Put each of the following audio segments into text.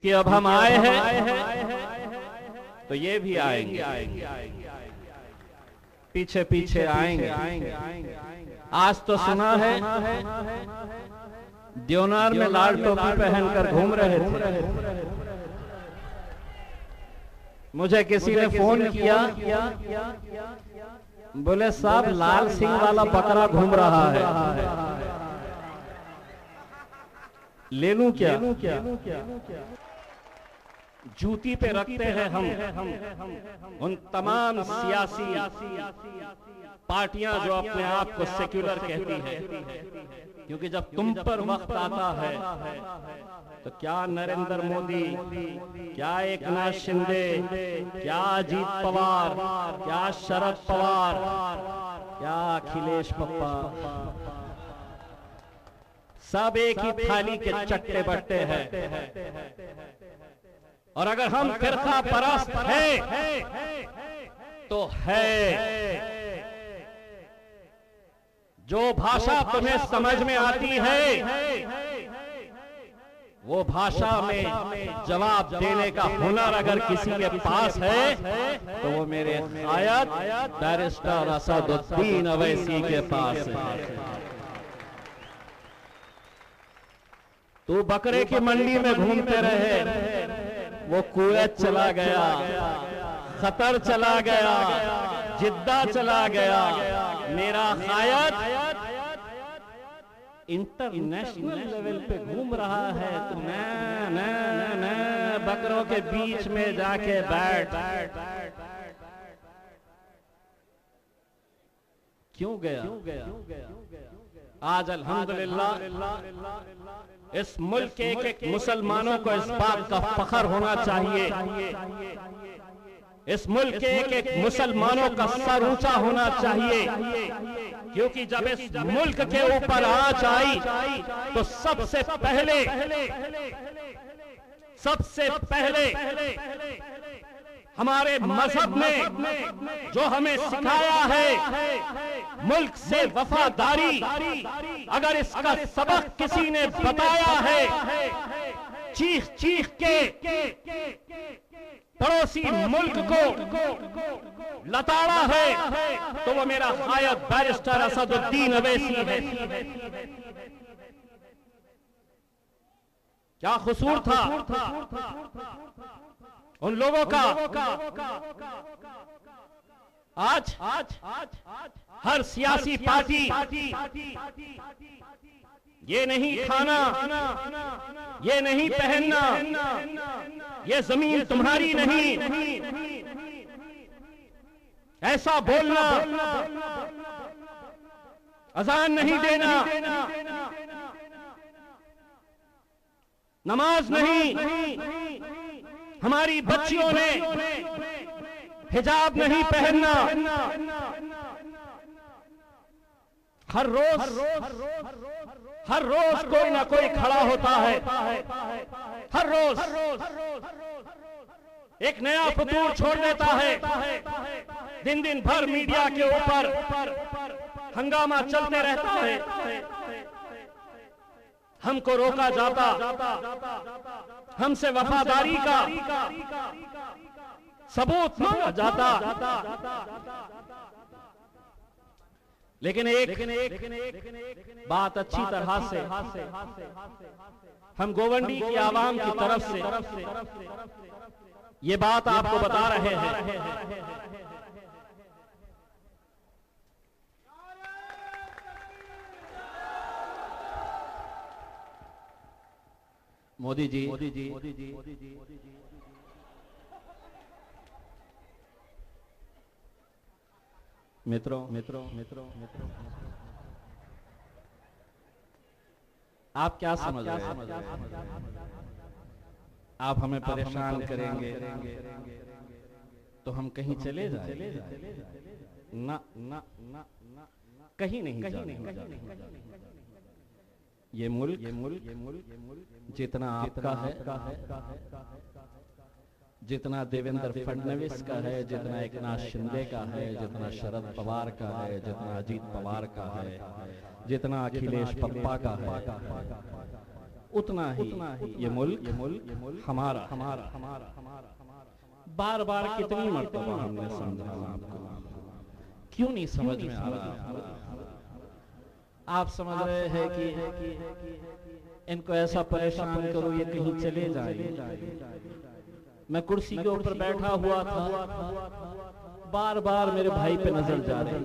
कि अब हम आए हैं तो ये भी आएंगे, पीछे पीछे आएंगे। आज तो सुना है देवनार में लाल टोपी पहनकर घूम रहे थे। मुझे किसी ने फोन किया, बोले साहब लाल सिंह वाला बकरा घूम रहा है, ले लूं क्या? जूती पे रखते हैं हम उन तमाम सियासी पार्टियां जो अपने आप को सेक्युलर कहती है, क्योंकि जब तुम पर वक्त आता है तो क्या नरेंद्र मोदी, क्या एकनाथ शिंदे, क्या अजीत पवार, क्या शरद पवार, क्या अखिलेश पप्पा, सब एक ही थाली के चट्टे बट्टे हैं। और अगर हम फिरका परस्त है तो है। जो भाषा तुम्हें समझ में आती है वो भाषा में जवाब देने का हुनर अगर किसी के पास है तो वो मेरे आयत बैरिस्टर असदुद्दीन अवैसी के पास है। तू बकरे की मंडी में घूमते रहे, वो कुवैत चला गया, कतर चला गया, जिद्दा चला गया। मेरा खायत इंटरनेशनल लेवल पे घूम रहा है, तो मैं बकरों के बीच में जाके बैठ। क्यों गया? आज अल्हम्दुलिल्लाह इस मुल्क के एक मुसलमानों को इस बात का फख्र होना चाहिए, इस मुल्क के एक मुसलमानों का सर ऊंचा होना चाहिए, क्योंकि जब इस मुल्क के ऊपर आंच आई तो सबसे पहले हमारे मजहब ने जो हमें सिखाया है मुल्क से वफादारी, अगर इसका सबक किसी ने बताया है चीख चीख के पड़ोसी मुल्क को लताड़ा है तो वो मेरा खायत बैरिस्टर असदुद्दीन अवैसी है। क्या कसूर था उन लोगों का? आज हर सियासी पार्टी ये नहीं खाना, ये नहीं पहनना, ये जमीन तुम्हारी नहीं, ऐसा बोलना, अजान नहीं देना, नमाज नहीं, हमारी बच्चियों ने हिजाब नहीं पहनना। हर रोज कोई ना कोई खड़ा होता है, हर रोज एक नया फतूर छोड़ देता है, दिन दिन भर मीडिया के ऊपर हंगामा चलते रहता है। हमको रोका जाता, हमसे वफादारी का सबूत मांगा जाता, लेकिन एक बात अच्छी तरह से हम गोवंडी की आवाम की तरफ से ये बात आपको बता रहे हैं। मोदी जी मित्रों आप क्या समझ रहे हैं? आप हमें परेशान करेंगे तो हम कहीं चले जाएंगे? ना ना ना ना कहीं नहीं। ये मुल्क जितना आपका है, जितना देवेंद्र फडणवीस का है, जितना एकनाथ शिंदे का है, जितना शरद पवार का है, जितना अजीत पवार का है, जितना अखिलेश पप्पा का है, उतना ही ये मुल्क हमारा हमारा हमारा हमारा बार बार कितनी मर्तबा हमने समझाया आपको, क्यों नहीं समझ में आ रहा? आप समझ रहे हैं कि इनको ऐसा परेशान करो ये कहीं चले जाए। मैं कुर्सी के ऊपर बैठा हुआ था, बार बार मेरे भाई पे नजर जा रही।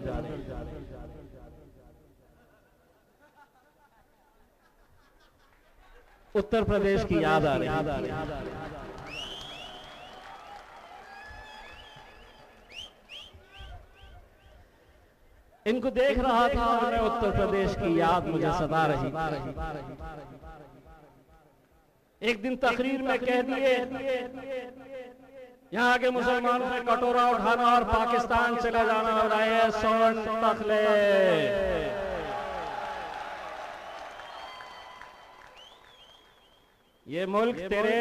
उत्तर प्रदेश की याद आ रही। इनको देख रहा था और मैं उत्तर प्रदेश की याद मुझे सता रही। एक दिन तकरीर में कह दिए यहाँ के मुसलमानों से कटोरा उठाना और पाकिस्तान चले जाना हो रहा है, सोन तखले। ये मुल्क तेरे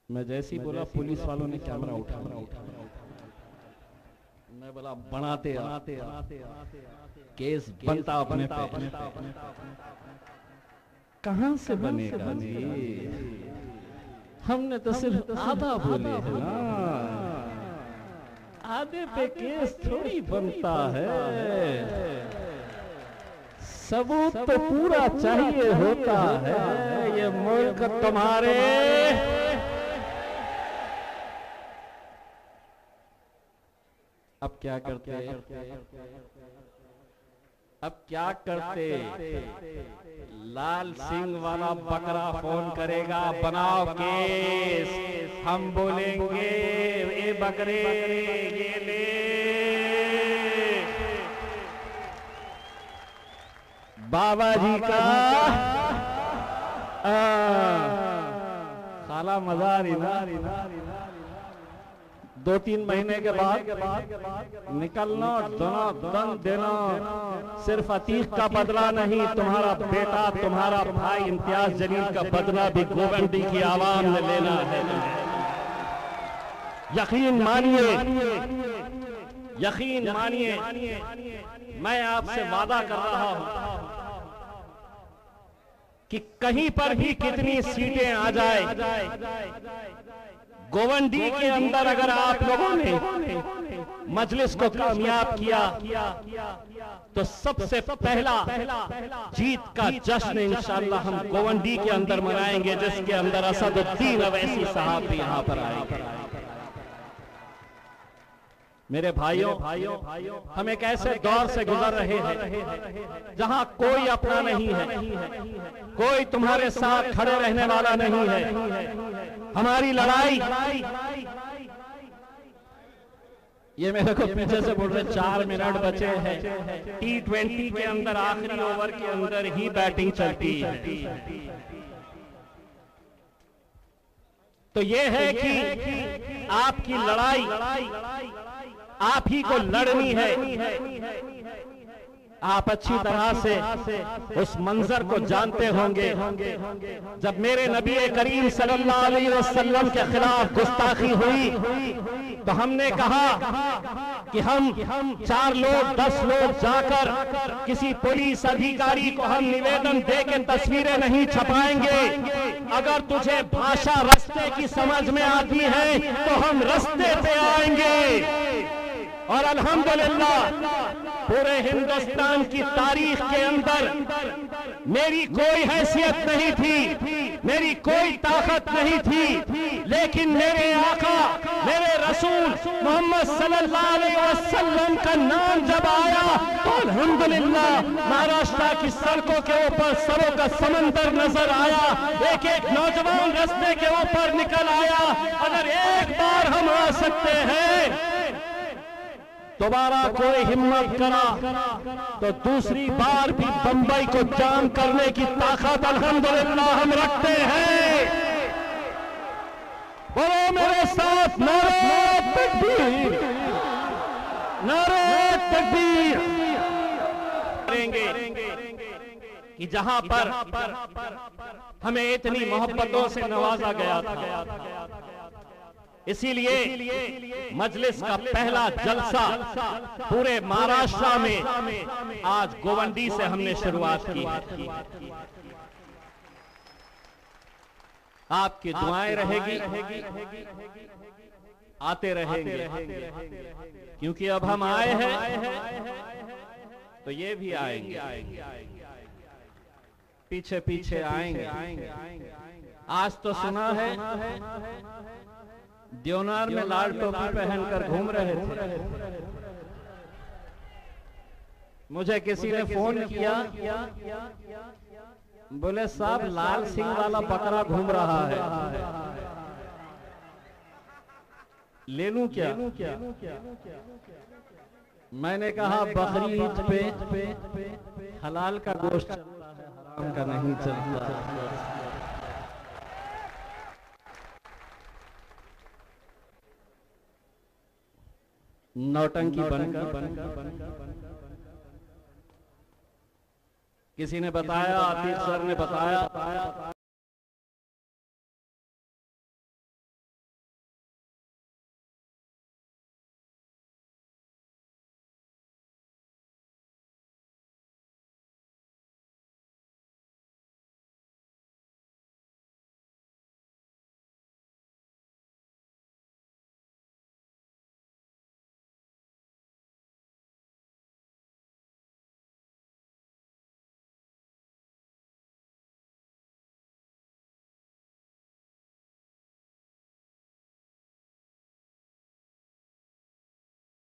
मैं जैसी बोला पुलिस वालों ने कैमरा उठा। मैं बोला बनाते केस बनता अपने पे। कहां से बनेगा जी? हमने तो सिर्फ आधा बोले है ना, आधे पे केस थोड़ी बनता है। सबूत तो पूरा चाहिए होता है। ये मुल्क तुम्हारे अब क्या करते? अब क्या करते? लाल सिंह वाला बकरा फोन करेगा, बनाओ केस। हम बोलेंगे ए बकरे ये ले। बाबा जी का साला मजा ना। 2-3 महीने के बाद निकलना, दन देना। सिर्फ अतीक का बदला नहीं, तुम्हारा बेटा, तुम्हारा भाई इम्तियाज जलील का बदला भी गोवंडी की आवाम ने लेना है। यकीन मानिए, यकीन मानिए, मैं आपसे वादा कर रहा हूं कि कहीं पर भी कितनी सीटें आ जाए, गोवंडी के अंदर अगर आप लोगों ने मजलिस को कामयाब किया तो सबसे पहला जीत का जश्न इंशाअल्लाह हम गोवंडी के अंदर मनाएंगे, जिसके अंदर असदुद्दीन अवैसी साहब भी यहाँ पर आएंगे। मेरे भाइयों, हम एक ऐसे दौर से गुजर रहे हैं जहां कोई अपना नहीं है, कोई तुम्हारे साथ खड़े रहने वाला नहीं है। हमारी लड़ाई, ये मेरे को पीछे से बोल रहे 4 मिनट बचे हैं। T20 के अंदर आखिरी ओवर के अंदर ही बैटिंग चलती है। तो ये है कि आपकी लड़ाई आप ही को लड़नी है। आप अच्छी तरह से उस मंजर को जानते होंगे जब मेरे नबी करीम सल्लल्लाहु अलैहि वसल्लम के खिलाफ गुस्ताखी हुई तो हमने कहा कि हम 4 लोग 10 लोग जाकर किसी पुलिस अधिकारी को हम निवेदन दे के तस्वीरें नहीं छपाएंगे। अगर तुझे भाषा रास्ते की समझ में आती है तो हम रास्ते पे आएंगे। और अल्हम्दुलिल्लाह पूरे हिंदुस्तान की तारीख के अंदर मेरी कोई हैसियत नहीं थी, मेरी कोई ताकत नहीं थी, लेकिन मेरे आका, मेरे रसूल मोहम्मद सल्लल्लाहु अलैहि वसल्लम का नाम जब आया तो अल्हम्दुलिल्लाह महाराष्ट्र की सड़कों के ऊपर सरों का समंदर नजर आया। एक एक नौजवान रास्ते के ऊपर निकल आया। अगर एक बार हम आ सकते हैं, दोबारा कोई हिम्मत करा तो दूसरी बार भी बंबई को जाम करने की ताकत अल्हम्दुलिल्लाह हम रखते हैं। बोलो मेरे साथ नारे तकबीर, नारे तकबीर करेंगे कि जहां पर हमें इतनी मोहब्बतों से नवाजा गया था, इसीलिए मजलिस का पहला जलसा पूरे महाराष्ट्र में आज गोवंडी से हमने शुरुआत की है। आपकी दुआएं रहेगी, आते रहेंगे, क्योंकि अब हम आए हैं तो ये भी आएंगे, पीछे पीछे आएंगे। आज तो सुना है देवनार में लाल टोपी पहनकर घूम रहे थे। मुझे किसी ने फोन किया, बोले साहब लाल सिंह वाला बकरा घूम रहा है, ले लूं क्या? मैंने कहा बकरी ईद पे हलाल का गोश्त चलता है, हराम का नहीं चलता। नौटंकी बनकर किसी ने बताया, आतिफ सर ने बताया